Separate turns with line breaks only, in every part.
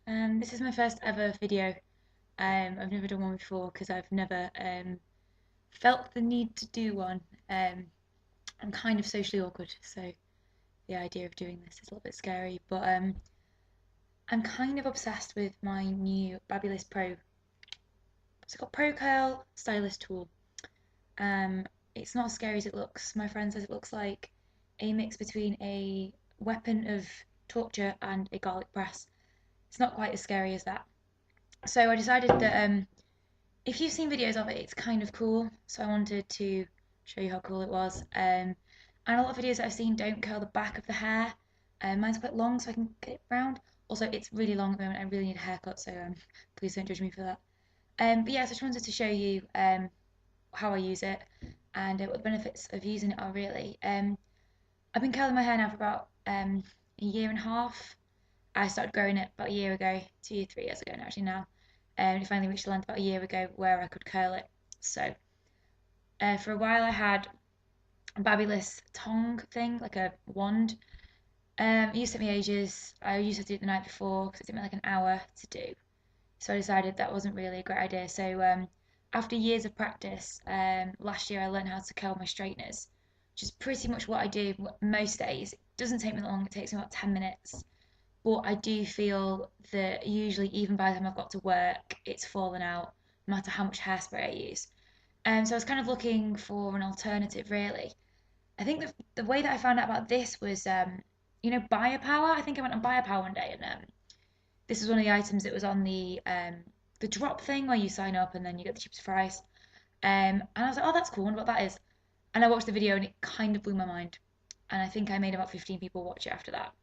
This is my first ever video. I've never done one before because I've never felt the need to do one. I'm kind of socially awkward, so the idea of doing this is a little bit scary. But I'm kind of obsessed with my new Bbly Pro. It's called Pro Curl Stylist Tool. Um, it's not as scary as it looks. My friend says it looks like a mix between a weapon of torture and a garlic press. It's not quite as scary as that. So I decided that if you've seen videos of it, it's kind of cool. So I wanted to show you how cool it was. And a lot of videos that I've seen don't curl the back of the hair. Mine's quite long, so I can get it round. Also, it's really long at the moment. I really need a haircut, so please don't judge me for that. But yeah, so I just wanted to show you how I use it and what the benefits of using it are really. I've been curling my hair now for about a year and a half. I started growing it about a year ago, 3 years ago actually now. It finally reached the length about a year ago where I could curl it. So for a while I had a babulous tongue thing, like a wand. It used to take me ages. I used to do it the night before because it took me like an hour to do. So I decided that wasn't really a great idea. So after years of practice, last year I learned how to curl my straighteners, which is pretty much what I do most days. It doesn't take me that long. It takes me about 10 minutes. But I do feel that usually, even by the time I've got to work, it's fallen out, no matter how much hairspray I use. So I was kind of looking for an alternative, really. I think the way that I found out about this was, Biopower. I think I went on Biopower one day, and this was one of the items that was on the drop thing where you sign up and then you get the cheapest price. And I was like, oh, that's cool. I wonder what that is. And I watched the video and it kind of blew my mind. And I think I made about 15 people watch it after that.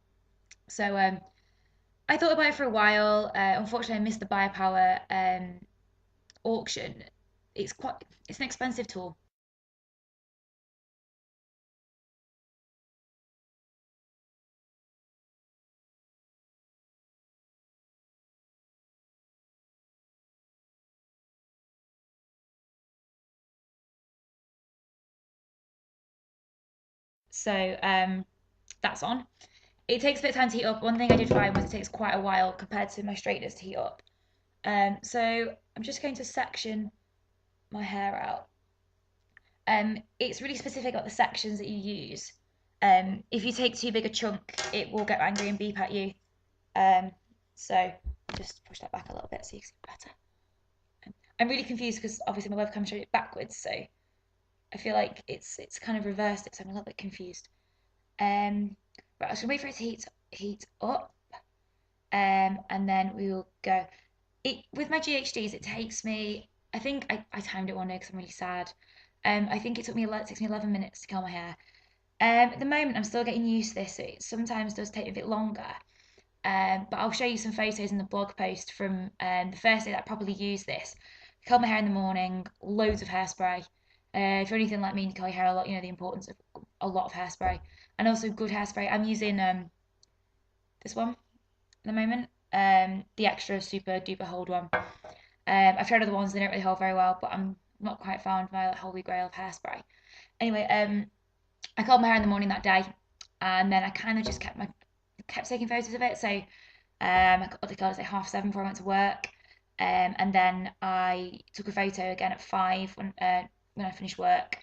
So I thought about it for a while. Unfortunately, I missed the Biopower auction. It's an expensive tool. So that's on. It takes a bit of time to heat up. One thing I did find was it takes quite a while compared to my straighteners to heat up. So I'm just going to section my hair out. It's really specific about the sections that you use. If you take too big a chunk, it will get angry and beep at you. Um, so just push that back a little bit so you can see better. I'm really confused because obviously my webcam showed it backwards, so I feel like it's kind of reversed it, so I'm a little bit confused. Right, I was gonna wait for it to heat up, and then we will go. It with my GHDs, it takes me. I think I timed it one day because I'm really sad. I think it takes me 11 minutes to curl my hair. At the moment, I'm still getting used to this. So it sometimes does take a bit longer. But I'll show you some photos in the blog post from the first day that I properly used this. Curl my hair in the morning, loads of hairspray. If you're anything like me and you curl your hair a lot, you know the importance of a lot of hairspray. And also good hairspray. I'm using this one at the moment, the extra super duper hold one. I've tried other ones, they don't really hold very well, but I'm not quite found my like, holy grail of hairspray. Anyway, I curled my hair in the morning that day, and then I kind of just kept taking photos of it. So I got the colours at 7:30 before I went to work, and then I took a photo again at 5 when I finished work.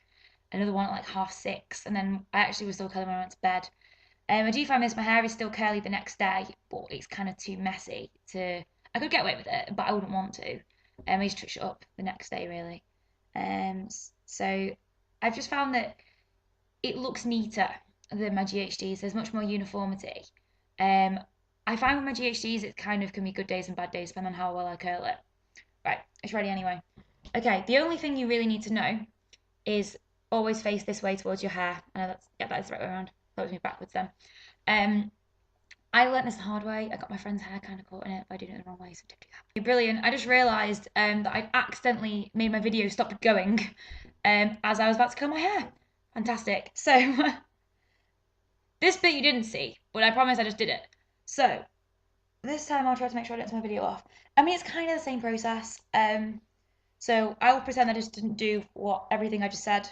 Another one at like 6:30, and then I actually was still curling when I went to bed. I do find this my hair is still curly the next day, but it's kind of too messy to. I could get away with it, but I wouldn't want to. I just touch it up the next day really. So I've just found that it looks neater than my GHDs. There's much more uniformity. Um, I find with my GHDs it kind of can be good days and bad days depending on how well I curl it. Right, it's ready anyway. Okay, the only thing you really need to know is always face this way towards your hair. I know that is the right way around. That was me backwards then. Um, I learnt this the hard way. I got my friend's hair kind of caught in it by doing it the wrong way, so don't do that. Brilliant. I just realised that I'd accidentally made my video stop going as I was about to curl my hair. Fantastic. So this bit you didn't see, but I promise I just did it. So this time I'll try to make sure I don't turn my video off. I mean, it's kind of the same process. So I will pretend I just didn't do everything I just said.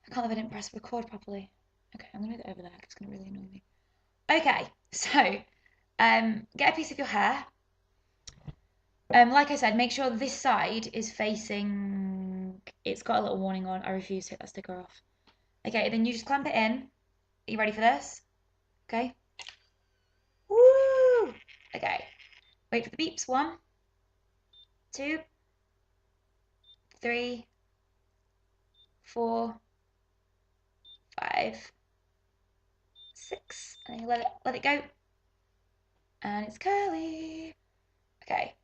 I can't believe I didn't press record properly. Okay, I'm gonna move it over there because it's gonna really annoy me. Okay, so get a piece of your hair. Like I said, make sure this side is facing. It's got a little warning on. I refuse to take that sticker off. Okay, then you just clamp it in. Are you ready for this? Okay. Woo! Okay. Wait for the beeps. 1, 2, 3, 4, 5, 6. And then you let it go. And it's curly. Okay.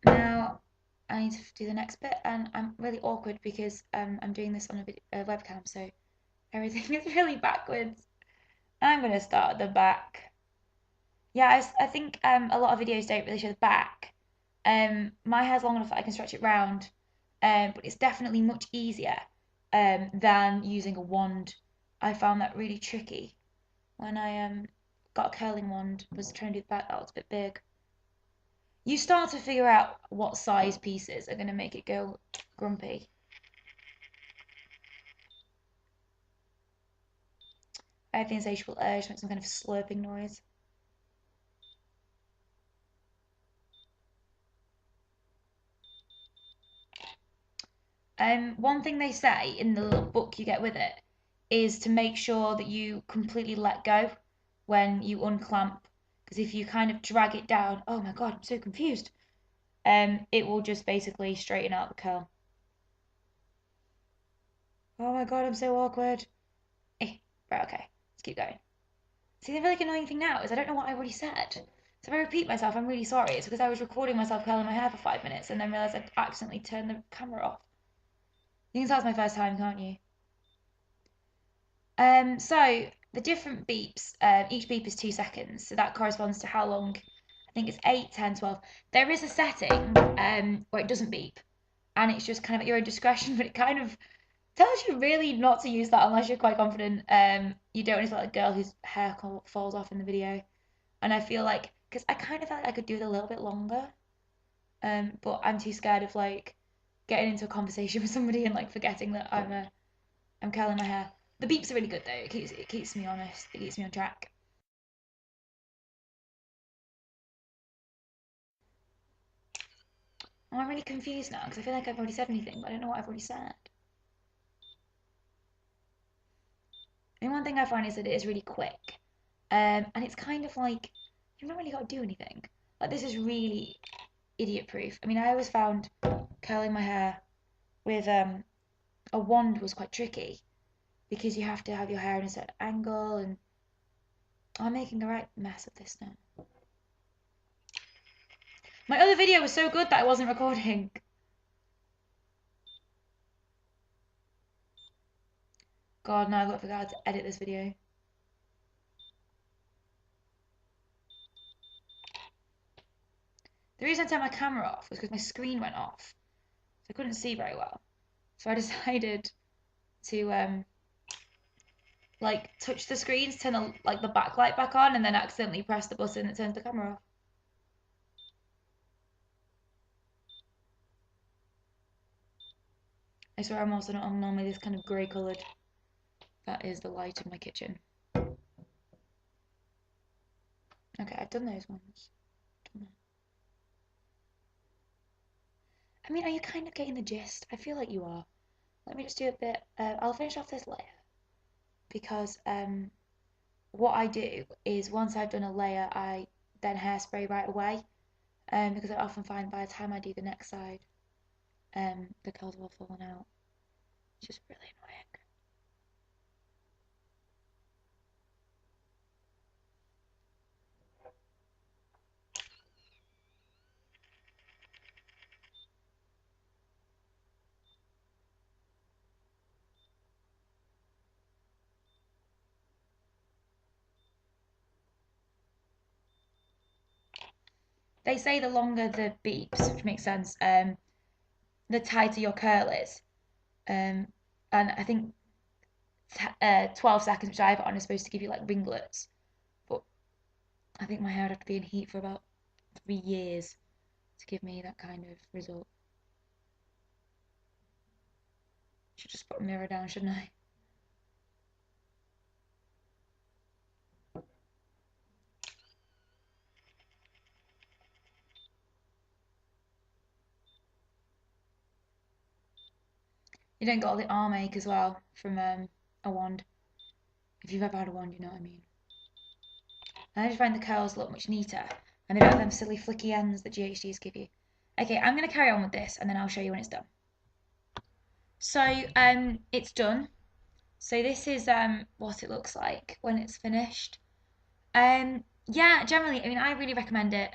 Now I need to do the next bit, and I'm really awkward because I'm doing this on a webcam, so everything is really backwards. I'm gonna start at the back. Yeah, I think a lot of videos don't really show the back. My hair's long enough that I can stretch it round, but it's definitely much easier than using a wand. I found that really tricky when I got a curling wand, was trying to do the back, that was a bit big. You start to figure out what size pieces are going to make it go grumpy. I have the insatiable urge to make some kind of slurping noise. One thing they say in the little book you get with it is to make sure that you completely let go when you unclamp, because if you kind of drag it down, oh my god, I'm so confused. It will just basically straighten out the curl. Oh my god, I'm so awkward. Right, okay, let's keep going. See, the really annoying thing now is I don't know what I already said. So if I repeat myself, I'm really sorry. It's because I was recording myself curling my hair for 5 minutes and then realised I'd accidentally turned the camera off. You can tell it's my first time, can't you? So the different beeps, each beep is 2 seconds, so that corresponds to how long. I think it's 8, 10, 12. There is a setting where it doesn't beep, and it's just kind of at your own discretion, but it kind of tells you really not to use that unless you're quite confident. You don't want to look like a girl whose hair falls off in the video. And I feel like, because I kind of felt like I could do it a little bit longer, but I'm too scared of like getting into a conversation with somebody and like forgetting that I'm curling my hair. The beeps are really good though. It keeps me honest. It keeps me on track. Oh, I'm really confused now because I feel like I've already said anything, but I don't know what I've already said. And one thing I find is that it is really quick, and it's kind of like you've not really got to do anything. Like this is really idiot proof. I mean, I always found curling my hair with a wand was quite tricky because you have to have your hair in a certain angle, and I'm making a right mess of this now. My other video was so good that I wasn't recording. God, no, I've got to figure out how to edit this video. The reason I turned my camera off was because my screen went off, so I couldn't see very well. So I decided to like touch the screens, turn the backlight back on, and then accidentally press the button that turns the camera off. I swear I'm also not normally this kind of grey coloured. That is the light in my kitchen. Okay, I've done those ones. I mean, are you kind of getting the gist? I feel like you are. Let me just do a bit. I'll finish off this layer because what I do is once I've done a layer, I then hairspray right away. Because I often find by the time I do the next side, the curls will have fallen out. It's just really annoying. They say the longer the beeps, which makes sense, the tighter your curl is. And I think 12 seconds, which I have it on, is supposed to give you like ringlets. But I think my hair would have to be in heat for about 3 years to give me that kind of result. Should just put a mirror down, shouldn't I? You don't get all the arm ache as well from a wand. If you've ever had a wand, you know what I mean. And I just find the curls look much neater. And they don't have them silly flicky ends that GHDs give you. Okay, I'm going to carry on with this and then I'll show you when it's done. So it's done. So this is what it looks like when it's finished. Yeah, generally, I mean, I really recommend it.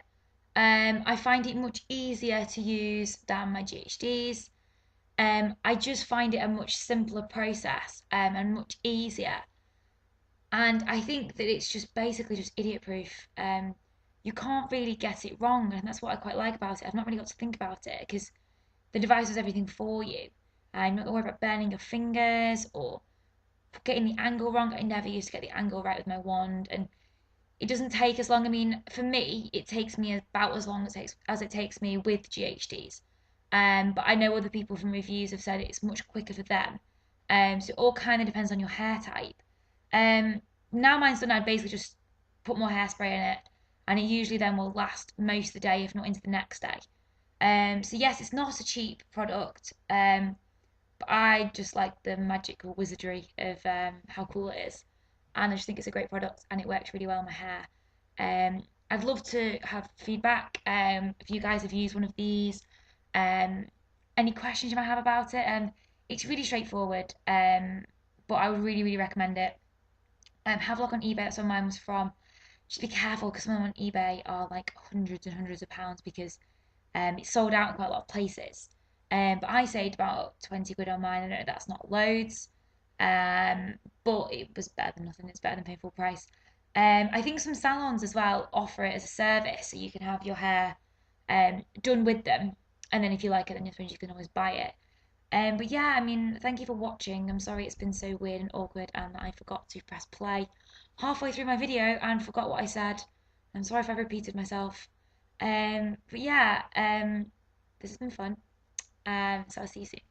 I find it much easier to use than my GHDs. I just find it a much simpler process and much easier. And I think that it's just basically just idiot proof. You can't really get it wrong, and that's what I quite like about it. I've not really got to think about it because the device does everything for you. I'm not worried about burning your fingers or getting the angle wrong. I never used to get the angle right with my wand, and it doesn't take as long. I mean, for me, it takes me about as long as it takes me with GHDs. But I know other people from reviews have said it's much quicker for them. So it all kind of depends on your hair type. Um, Now mine's done, I'd basically just put more hairspray in it, and it usually then will last most of the day, if not into the next day. So yes, it's not a cheap product, but I just like the magical wizardry of how cool it is, and I just think it's a great product, and it works really well on my hair. I'd love to have feedback. If you guys have used one of these, um, any questions you might have about it, it's really straightforward. But I would really, really recommend it. Have a look on eBay. That's where mine was from. Just be careful because some of them on eBay are like hundreds and hundreds of pounds because it's sold out in quite a lot of places. But I saved about 20 quid on mine. I know that's not loads, um, but it was better than nothing. It's better than paying full price. I think some salons as well offer it as a service, so you can have your hair done with them, and then if you like it, then you can always buy it. But yeah, I mean, thank you for watching. I'm sorry it's been so weird and awkward, and I forgot to press play halfway through my video and forgot what I said. I'm sorry if I repeated myself. But yeah, this has been fun. So I'll see you soon.